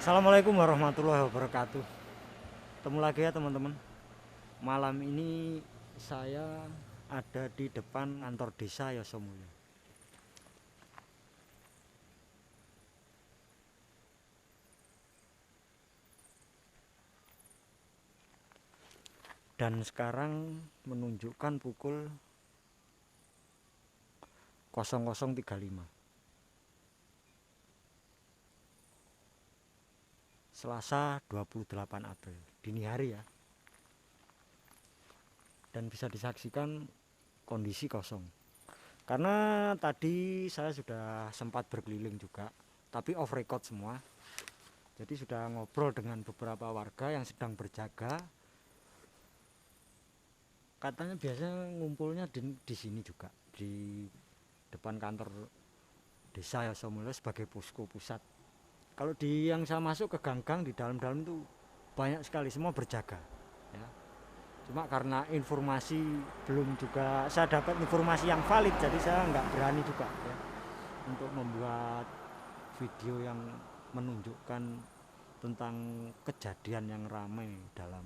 Assalamualaikum warahmatullahi wabarakatuh. Ketemu lagi ya teman-teman. Malam ini saya ada di depan kantor desa Yosomulyo. Dan sekarang menunjukkan pukul 00.35 Selasa 28 April dini hari ya. Dan bisa disaksikan kondisi kosong. Karena tadi saya sudah sempat berkeliling juga, tapi off record semua. Jadi sudah ngobrol dengan beberapa warga yang sedang berjaga. Katanya biasanya ngumpulnya di sini juga, di depan kantor desa Yosomulyo sebagai posko pusat. Kalau di yang saya masuk ke gang-gang di dalam-dalam itu banyak sekali, semua berjaga ya. Cuma karena informasi belum juga saya dapat informasi yang valid, jadi saya nggak berani juga ya untuk membuat video yang menunjukkan tentang kejadian yang ramai dalam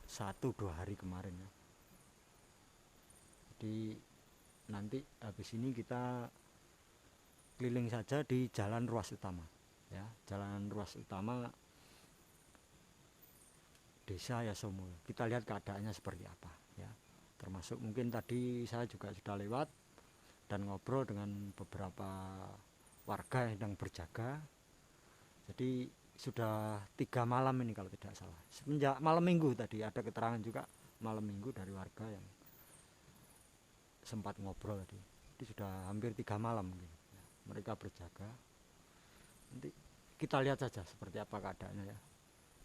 1-2 hari kemarin ya. Jadi nanti habis ini kita keliling saja di jalan ruas utama ya, jalan ruas utama desa Yosomulyo. Kita lihat keadaannya seperti apa ya. Termasuk mungkin tadi saya juga sudah lewat dan ngobrol dengan beberapa warga yang sedang berjaga. Jadi sudah 3 malam ini kalau tidak salah. Semenjak malam minggu tadi ada keterangan juga malam minggu dari warga yang sempat ngobrol tadi. Jadi sudah hampir 3 malam mungkin mereka berjaga. Nanti kita lihat saja seperti apa keadaannya ya,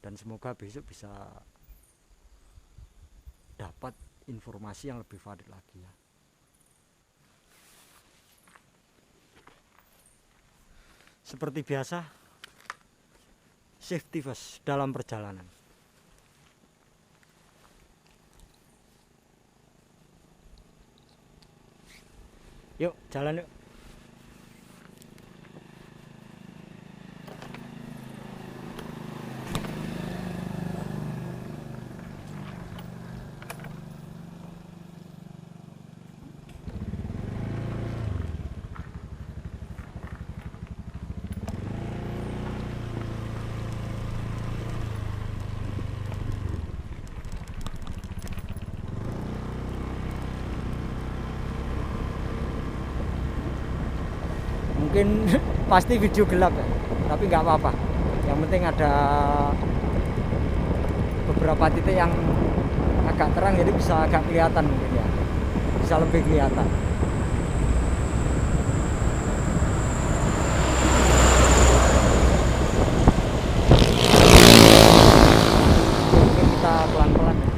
dan semoga besok bisa dapat informasi yang lebih valid lagi ya. Seperti biasa, safety first dalam perjalanan. Yuk jalan yuk. Mungkin pasti video gelap ya, tapi nggak apa-apa. Yang penting ada beberapa titik yang agak terang, jadi bisa agak kelihatan mungkin ya, bisa lebih kelihatan. Mungkin kita pelan-pelan ya.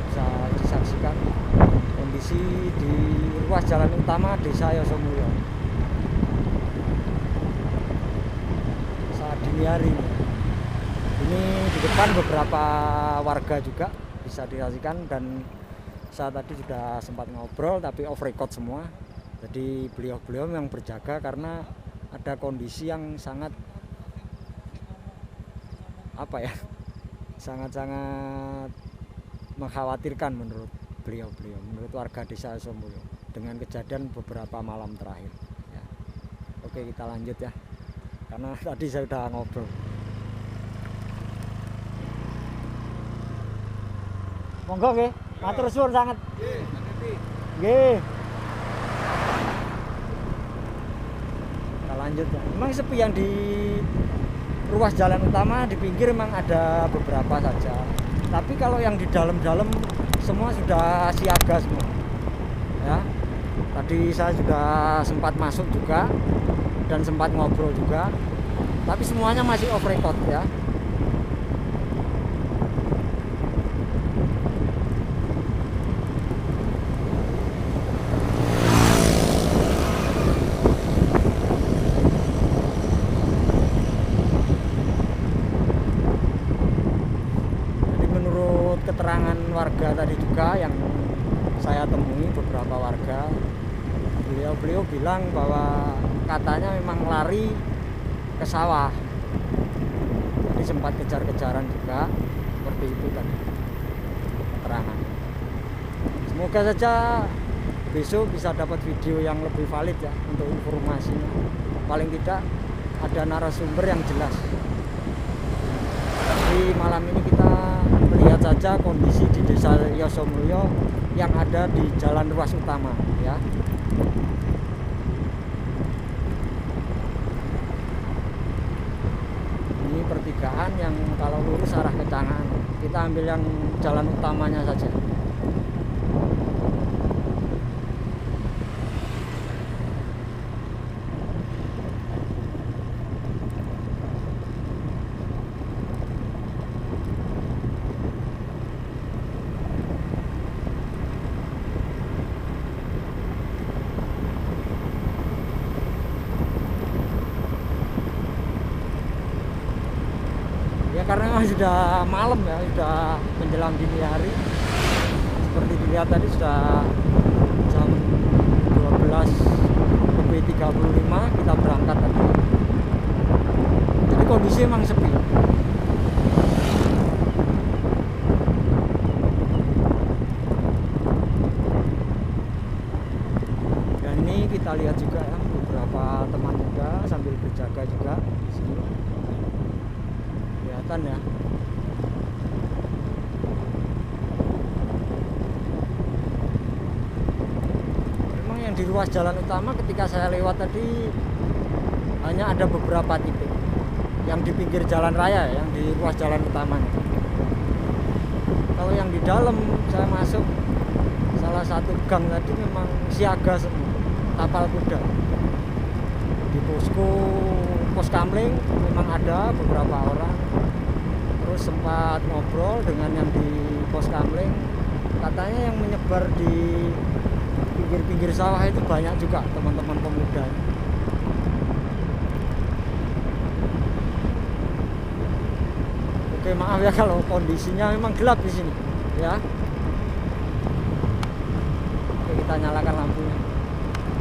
Bisa disaksikan kondisi di ruas jalan utama desa Yosomulyo saat dini hari ini. Ini di depan beberapa warga juga bisa disaksikan, dan saya tadi sudah sempat ngobrol tapi off record semua. Jadi beliau-beliau yang berjaga karena ada kondisi yang sangat sangat-sangat mengkhawatirkan menurut beliau-beliau, menurut warga desa Yosomulyo, dengan kejadian beberapa malam terakhir ya. Oke, kita lanjut ya, karena tadi saya sudah ngobrol. Monggo nggih, matur suwun sangat. Nggih. Kita lanjut ya. Memang sepi yang di ruas jalan utama, di pinggir memang ada beberapa saja. Tapi kalau yang di dalam-dalam semua sudah siaga semua ya. Tadi saya sudah sempat masuk juga dan sempat ngobrol juga, tapi semuanya masih off record ya. Keterangan warga tadi juga yang saya temui, beberapa warga beliau bilang bahwa katanya memang lari ke sawah, jadi sempat kejar-kejaran juga, seperti itu tadi keterangan. Semoga saja besok bisa dapat video yang lebih valid ya untuk informasinya, paling tidak ada narasumber yang jelas. Di malam ini kita melihat saja kondisi di Desa Yosomulyo yang ada di jalan ruas utama ya. Ini pertigaan yang kalau lurus arah ke Cangaan. Kita ambil yang jalan utamanya saja. Karena sudah malam ya, sudah menjelang dini hari. Seperti dilihat tadi sudah jam 12:35 kita berangkat tadi. Jadi kondisi memang sepi. Dan ini kita lihat juga ya, beberapa teman muda sambil berjaga juga di sini. Kelihatan ya. Memang yang di ruas jalan utama ketika saya lewat tadi hanya ada beberapa titik. Yang di pinggir jalan raya ya, yang di ruas jalan utama. Kalau yang di dalam saya masuk salah satu gang tadi memang siaga semua, tapal kuda. Di pos kamling memang ada beberapa orang. Terus sempat ngobrol dengan yang di pos kamling, katanya yang menyebar di pinggir-pinggir sawah itu banyak juga teman-teman pemuda. Oke, maaf ya kalau kondisinya memang gelap di sini ya. Oke, kita nyalakan lampunya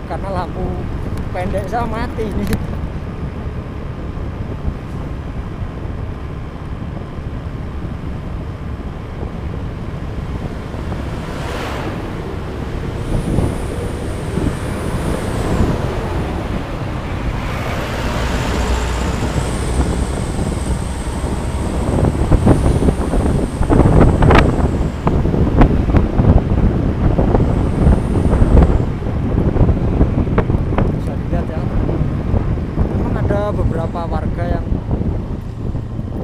karena lampu pendek saya mati ini. Beberapa warga yang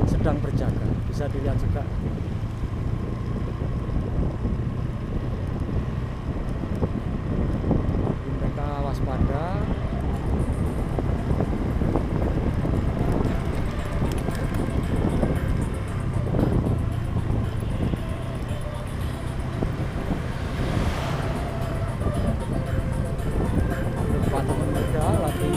sedang berjaga, bisa dilihat juga. Mereka waspada. Depan teman muda lagi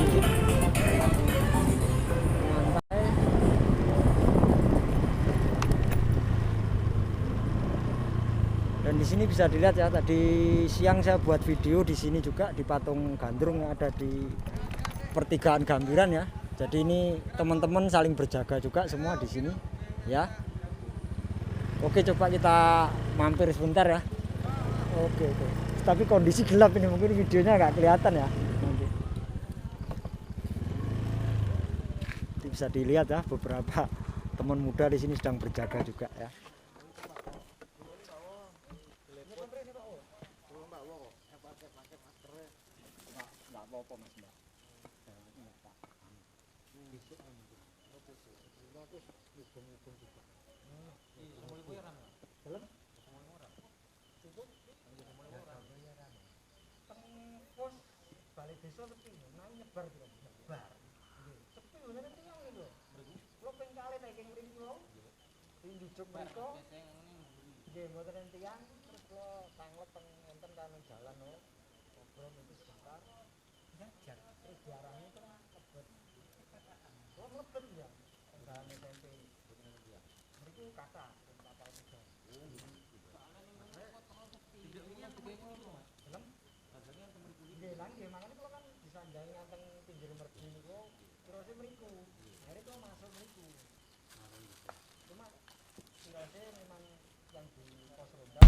dan di sini bisa dilihat ya, tadi siang saya buat video di sini juga di patung gandrung yang ada di pertigaan Gambiran ya. Jadi ini teman-teman saling berjaga juga semua di sini ya. Oke, coba kita mampir sebentar ya. Oke. Tapi kondisi gelap ini, mungkin videonya nggak kelihatan ya nanti. Bisa dilihat ya, beberapa teman muda di sini sedang berjaga juga ya. Balik desa sepi, nang nyebar nyebar. Sepi bener iki yang lho. Kulo ping kali nek ing mriki kulo. Ing Jujuk mriko. Nggih, mboten entian, terus kulo tanglet teng enten kan jalan lho. Ngobrol itu sebentar. Jajar, terus diarani itu lebet. Kulo lebet ya. Tenggalane tempe. Mriki kata, kapal kuda. Tidak ini yang sepi. Film? Nggih, nang nggih makane kula kan disandangi nganteng pinggir mergi niku terus mriku. Akhire kula masuk mriku. Cuma kirase memang yang di pos ronda.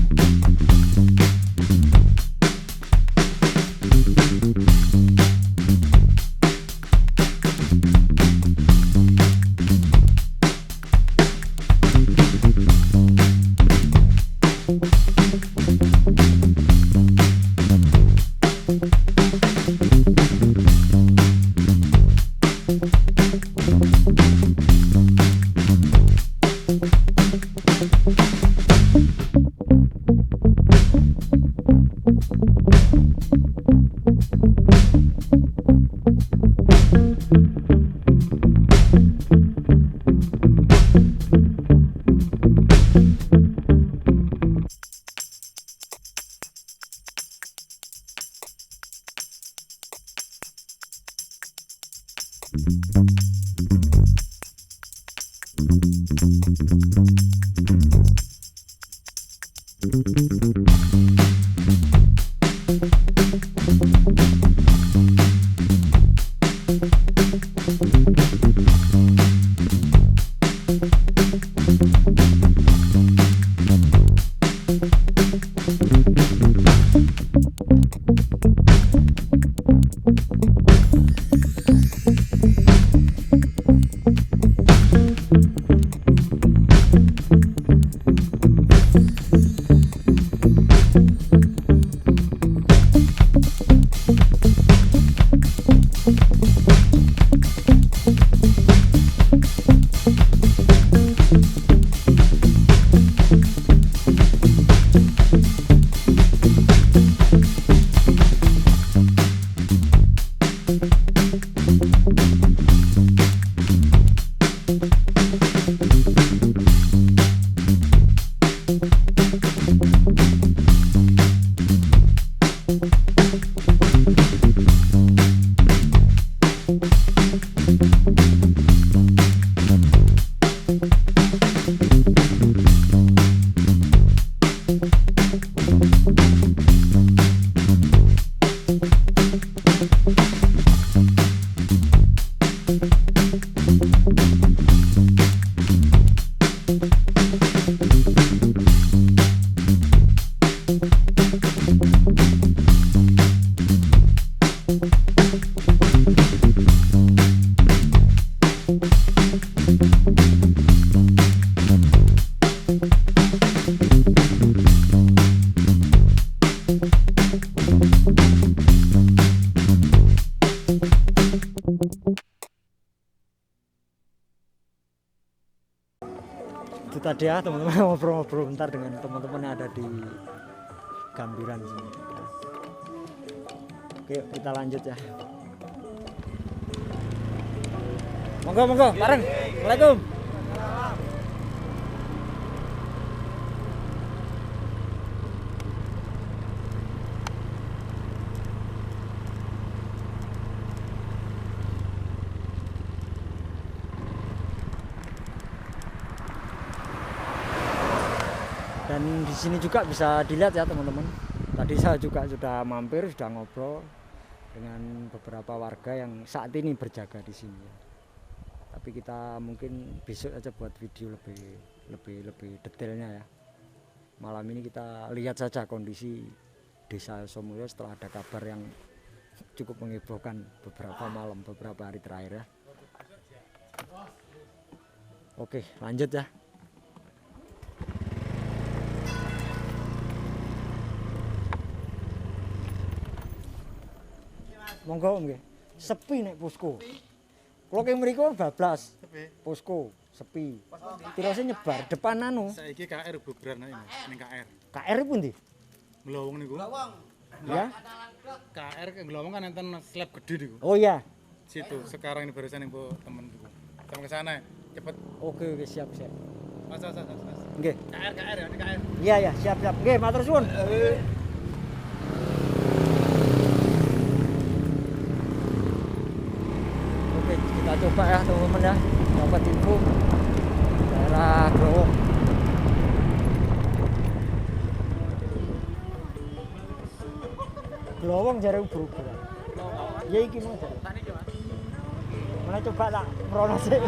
Itu tadi ya teman-teman, ngobrol-ngobrol bentar dengan teman-teman yang ada di Gambiran sini. Oke, kita lanjut ya. Monggo, monggo, bareng. Assalamualaikum. Dan di sini juga bisa dilihat ya teman-teman. Tadi saya juga sudah mampir, sudah ngobrol dengan beberapa warga yang saat ini berjaga di sini ya. Tapi kita mungkin besok aja buat video lebih detailnya ya. Malam ini kita lihat saja kondisi Desa Yosomulyo setelah ada kabar yang cukup menghebohkan beberapa hari terakhir ya. Oke, lanjut ya. Monggo nggih. Sepi nek posko. Kula ki mriku bablas. Posko sepi. Tirose nyebar depan anu. Saiki KR bubaran ning KR. KR pundi? Mlowong niku. Ya. KR ke Mlowong kan enten slab gede niku. Oh iya. Situ. Sekarang ini barusan niku temen niku. Sama ke sana cepet. Oke siap. Mas. Nggih. KR ya, di KR. Iya siap. Nggih, matur suwun. Oke, kita coba ya teman-teman ya. Dapat info daerah Glowong. Glowong jare ubur-uburan. Ya iki mau jare. Mulai coba tak merono sih.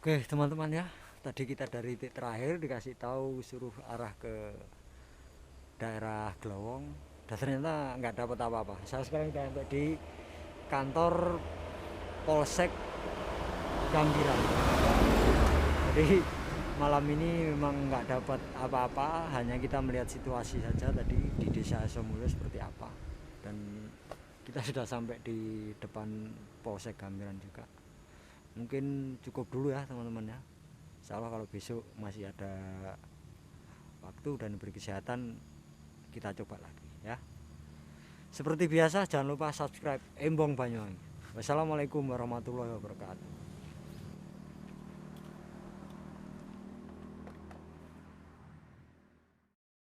Oke teman-teman ya, tadi kita dari titik terakhir dikasih tahu suruh arah ke daerah Glowong dan ternyata nggak dapat apa-apa. Saya sekarang udah sampai di kantor Polsek Gambiran. Jadi malam ini memang nggak dapat apa-apa, hanya kita melihat situasi saja tadi di desa Somulyo seperti apa. Dan kita sudah sampai di depan Polsek Gambiran juga. Mungkin cukup dulu ya teman-teman ya. Insyaallah kalau besok masih ada waktu dan diberi kesehatan kita coba lagi ya. Seperti biasa jangan lupa subscribe Embong Banyuwangi. Wassalamualaikum warahmatullahi wabarakatuh.